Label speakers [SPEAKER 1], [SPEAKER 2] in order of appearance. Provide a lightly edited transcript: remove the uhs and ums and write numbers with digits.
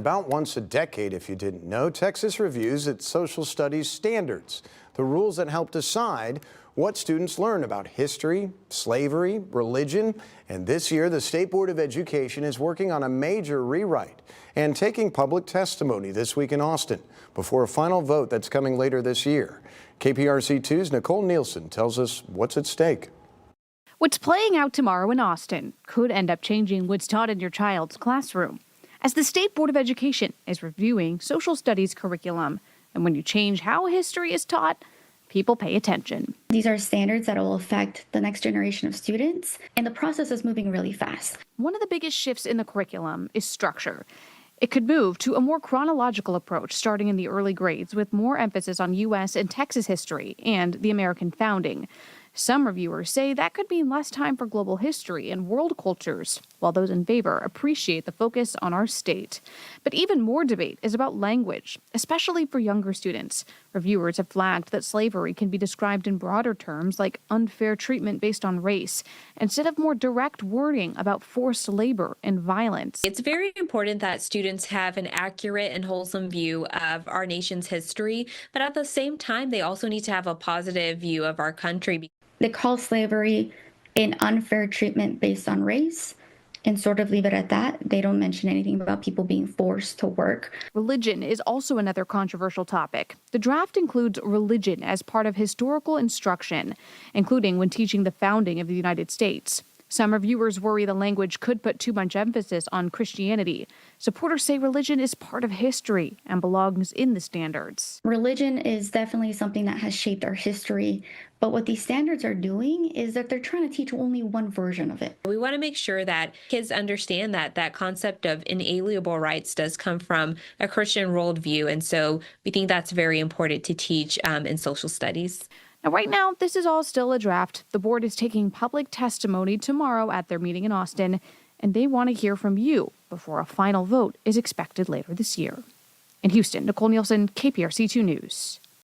[SPEAKER 1] about once a decade, if you didn't know, Texas reviews its social studies standards, the rules that help decide what students learn about history, slavery, religion. And this year, the State Board of Education is working on a major rewrite and taking public testimony this week in Austin before a final vote that's coming later this year. KPRC 2's Nicole Nielsen tells us what's at stake.
[SPEAKER 2] What's playing out tomorrow in Austin could end up changing what's taught in your child's classroom, as the State Board of Education is reviewing social studies curriculum. And when you change how history is taught, people pay attention.
[SPEAKER 3] These are standards that will affect the next generation of students, and the process is moving really fast.
[SPEAKER 2] One of the biggest shifts in the curriculum is structure. It could move to a more chronological approach starting in the early grades, with more emphasis on U.S. and Texas history and the American founding. Some reviewers say that could mean less time for global history and world cultures, while those in favor appreciate the focus on our state. But even more debate is about language, especially for younger students. Reviewers have flagged that slavery can be described in broader terms like unfair treatment based on race, instead of more direct wording about forced labor and violence.
[SPEAKER 4] It's very important that students have an accurate and wholesome view of our nation's history, but at the same time, they also need to have a positive view of our country.
[SPEAKER 3] They call slavery an unfair treatment based on race and sort of leave it at that. They don't mention anything about people being forced to work.
[SPEAKER 2] Religion is also another controversial topic. The draft includes religion as part of historical instruction, including when teaching the founding of the United States. Some reviewers worry the language could put too much emphasis on Christianity. Supporters say religion is part of history and belongs in the standards.
[SPEAKER 3] Religion is definitely something that has shaped our history, but what these standards are doing is that they're trying to teach only one version of it.
[SPEAKER 4] We want to make sure that kids understand that that concept of inalienable rights does come from a Christian worldview, and so we think that's very important to teach in social studies.
[SPEAKER 2] Now, right now, this is all still a draft. The board is taking public testimony tomorrow at their meeting in Austin, and they want to hear from you before a final vote is expected later this year. In Houston, Nicole Nielsen, KPRC 2 News.